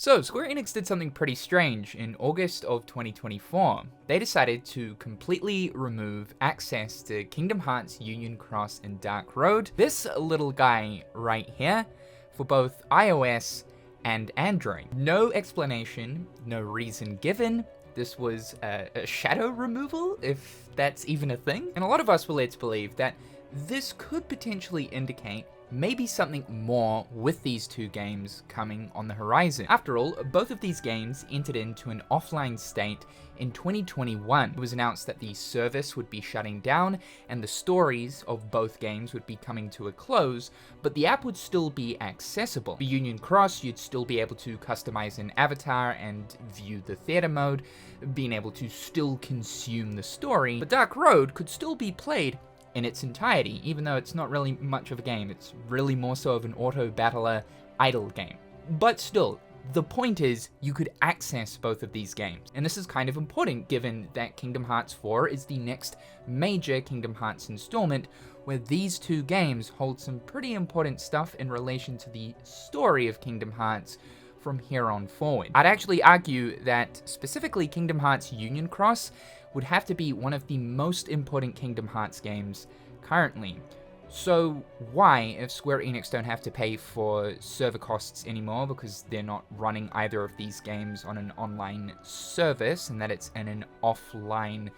So, Square Enix did something pretty strange in August of 2024. They decided to completely remove access to Kingdom Hearts Union Cross and Dark Road, this little guy right here, for both iOS and Android. No explanation, no reason given. This was a shadow removal, if that's even a thing. And a lot of us were led to believe that this could potentially indicate maybe something more with these two games coming on the horizon. After all, both of these games entered into an offline state in 2021. It was announced that the service would be shutting down and the stories of both games would be coming to a close, but the app would still be accessible. For Union Cross, you'd still be able to customize an avatar and view the theater mode, being able to still consume the story, but Dark Road could still be played in its entirety, even though it's not really much of a game. It's really more so of an auto-battler idle game. But still, the point is, you could access both of these games. And this is kind of important given that Kingdom Hearts 4 is the next major Kingdom Hearts installment, where these two games hold some pretty important stuff in relation to the story of Kingdom Hearts from here on forward. I'd actually argue that specifically Kingdom Hearts Union Cross would have to be one of the most important Kingdom Hearts games currently. So why, if Square Enix don't have to pay for server costs anymore because they're not running either of these games on an online service and that it's in an offline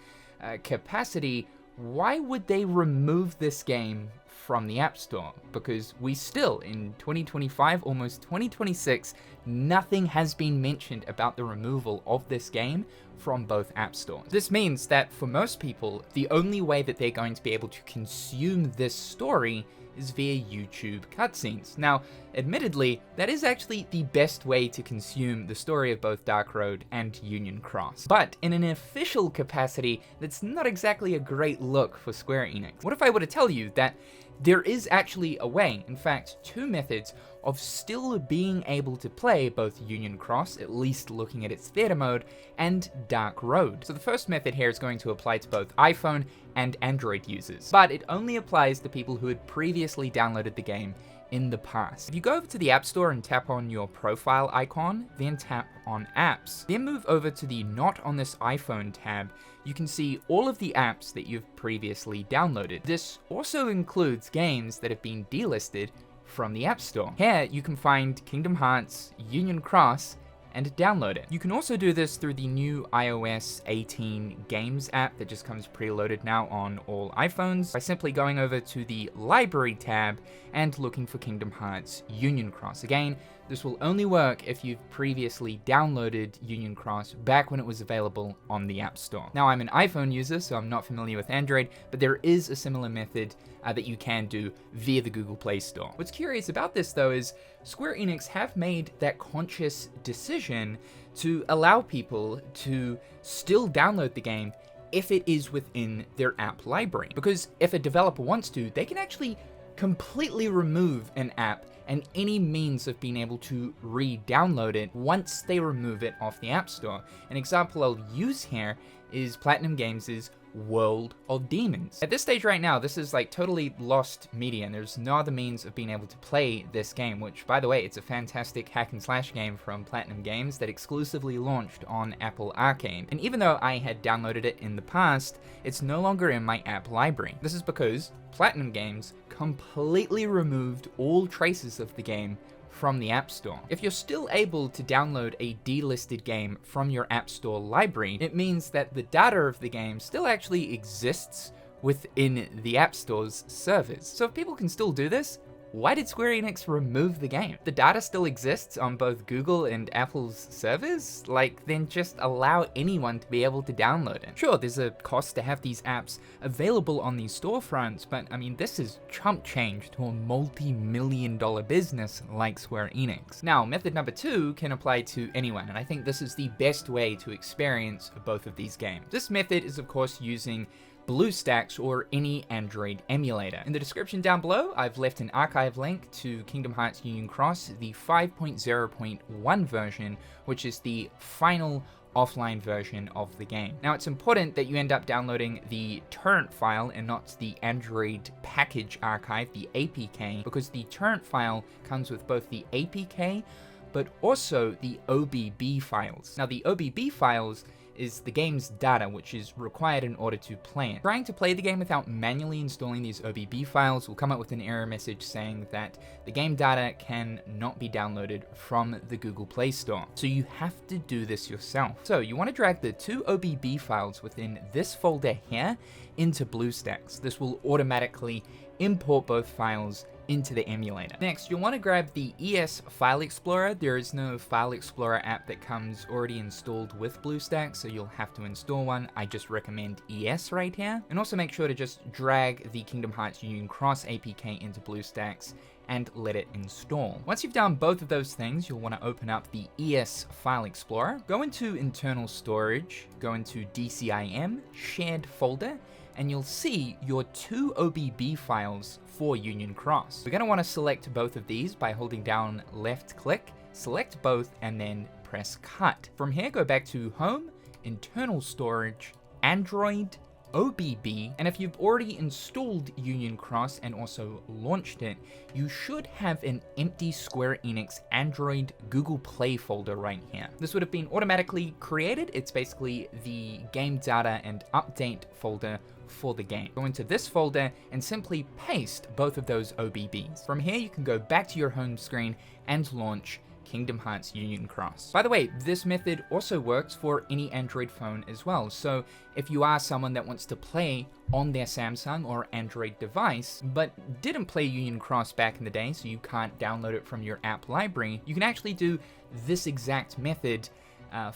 capacity, why would they remove this game from the App Store? Because we still, in 2025, almost 2026, nothing has been mentioned about the removal of this game from both app stores. This means that for most people, the only way that they're going to be able to consume this story is via YouTube cutscenes. Now, admittedly, that is actually the best way to consume the story of both Dark Road and Union Cross. But in an official capacity, that's not exactly a great look for Square Enix. What if I were to tell you that there is actually a way, in fact, two methods of still being able to play both Union Cross, at least looking at its theater mode, and Dark Road. So the first method here is going to apply to both iPhone and Android users, but it only applies to people who had previously downloaded the game in the past. If you go over to the App Store and tap on your profile icon, then tap on Apps, then move over to the Not on this iPhone tab, you can see all of the apps that you've previously downloaded. This also includes games that have been delisted from the App Store. Here, you can find Kingdom Hearts, Union Cross, and download it. You can also do this through the new iOS 18 Games app that just comes preloaded now on all iPhones by simply going over to the Library tab and looking for Kingdom Hearts Union Cross. Again, this will only work if you've previously downloaded Union Cross back when it was available on the App Store. Now, I'm an iPhone user, so I'm not familiar with Android, but there is a similar method that you can do via the Google Play Store. What's curious about this, though, is Square Enix have made that conscious decision to allow people to still download the game if it is within their app library. Because if a developer wants to, they can actually completely remove an app and any means of being able to re-download it once they remove it off the App Store. An example I'll use here is Platinum Games' World of Demons. At this stage right now, this is like totally lost media, and there's no other means of being able to play this game, which, by the way, it's a fantastic hack and slash game from Platinum Games that exclusively launched on Apple Arcade. And even though I had downloaded it in the past, it's no longer in my app library. This is because Platinum Games completely removed all traces of the game from the App Store. If you're still able to download a delisted game from your App Store library, it means that the data of the game still actually exists within the App Store's servers. So if people can still do this, why did Square Enix remove the game? The data still exists on both Google and Apple's servers? Like, then just allow anyone to be able to download it. Sure, there's a cost to have these apps available on these storefronts, but I mean, this is chump change to a multi-million-dollar business like Square Enix. Now, method number 2 can apply to anyone, and I think this is the best way to experience both of these games. This method is, of course, using BlueStacks or any Android emulator. In the description down below, I've left an archive link to Kingdom Hearts Union Cross, the 5.0.1 version, which is the final offline version of the game. Now, it's important that you end up downloading the torrent file and not the Android package archive, the APK, because the torrent file comes with both the APK but also the OBB files. Now the OBB files is the game's data, which is required in order to play it. Trying to play the game without manually installing these OBB files will come up with an error message saying that the game data can not be downloaded from the Google Play Store. So you have to do this yourself. So you want to drag the 2 OBB files within this folder here into BlueStacks. This will automatically import both files into the emulator. Next, you'll want to grab the ES File Explorer. There is no File Explorer app that comes already installed with BlueStacks, so you'll have to install one. I just recommend ES right here. And also make sure to just drag the Kingdom Hearts Union Cross APK into BlueStacks and let it install. Once you've done both of those things, you'll want to open up the ES File Explorer, go into Internal Storage, go into DCIM, Shared Folder, and you'll see your 2 OBB files for Union Cross. We're going to want to select both of these by holding down left click, select both, and then press cut. From here, go back to Home, Internal Storage, Android, OBB, and if you've already installed Union Cross and also launched it, you should have an empty Square Enix Android Google Play folder right here. This would have been automatically created. It's basically the game data and update folder for the game. Go into this folder and simply paste both of those OBBs. From here, you can go back to your home screen and launch Kingdom Hearts Union Cross. By the way, this method also works for any Android phone as well. So if you are someone that wants to play on their Samsung or Android device, but didn't play Union Cross back in the day, so you can't download it from your app library, you can actually do this exact method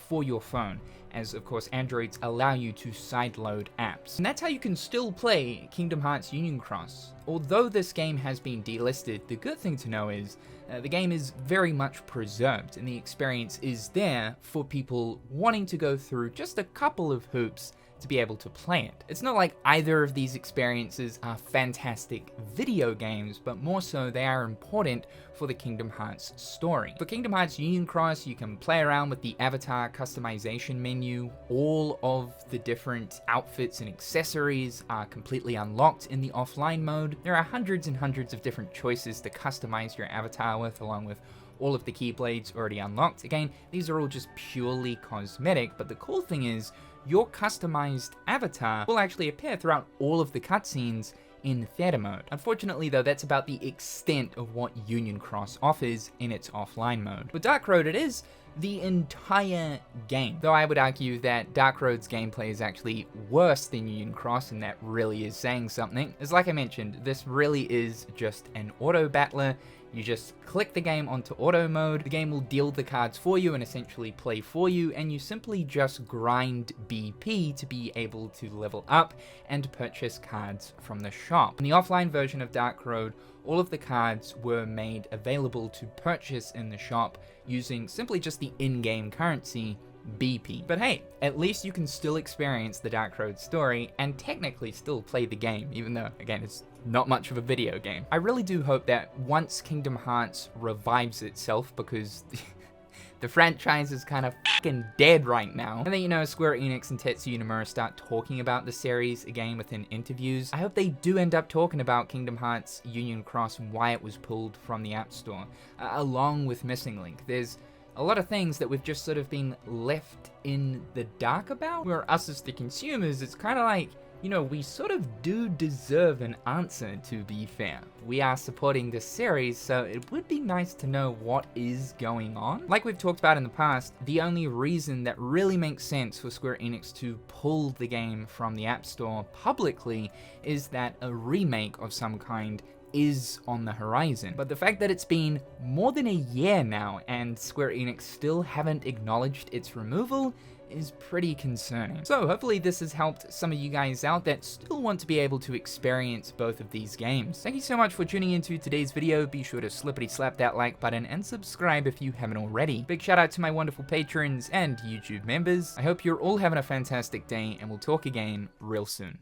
for your phone, as of course Androids allow you to sideload apps. And that's how you can still play Kingdom Hearts Union Cross. Although this game has been delisted, the good thing to know is the game is very much preserved and the experience is there for people wanting to go through just a couple of hoops to be able to play it. It's not like either of these experiences are fantastic video games, but more so they are important for the Kingdom Hearts story. For Kingdom Hearts Union Cross, you can play around with the avatar customization menu. All of the different outfits and accessories are completely unlocked in the offline mode. There are hundreds and hundreds of different choices to customize your avatar with, along with all of the keyblades already unlocked. Again, these are all just purely cosmetic, but the cool thing is your customized avatar will actually appear throughout all of the cutscenes in theater mode. Unfortunately though, that's about the extent of what Union Cross offers in its offline mode. With Dark Road, it is the entire game, though I would argue that Dark Road's gameplay is actually worse than Union Cross, and that really is saying something. As like I mentioned, this really is just an auto battler. You just click the game onto auto mode, the game will deal the cards for you and essentially play for you, and you simply just grind BP to be able to level up and purchase cards from the shop. In the offline version of Dark Road, all of the cards were made available to purchase in the shop using simply just the in-game currency, BP. But hey, at least you can still experience the Dark Road story and technically still play the game, even though, again, it's not much of a video game. I really do hope that once Kingdom Hearts revives itself, because the franchise is kind of fucking dead right now, and then, you know, Square Enix and Tetsuya Nomura start talking about the series again within interviews, I hope they do end up talking about Kingdom Hearts Union Cross and why it was pulled from the App Store, along with Missing Link. There's a lot of things that we've just sort of been left in the dark about, where us as the consumers, it's kind of like, you know, we sort of do deserve an answer, to be fair. We are supporting this series, so it would be nice to know what is going on. Like we've talked about in the past, the only reason that really makes sense for Square Enix to pull the game from the App Store publicly is that a remake of some kind is on the horizon. But the fact that it's been more than a year now and Square Enix still haven't acknowledged its removal is pretty concerning. So hopefully this has helped some of you guys out that still want to be able to experience both of these games. Thank you so much for tuning into today's video. Be sure to slippity slap that like button and subscribe if you haven't already. Big shout out to my wonderful patrons and YouTube members. I hope you're all having a fantastic day, and we'll talk again real soon.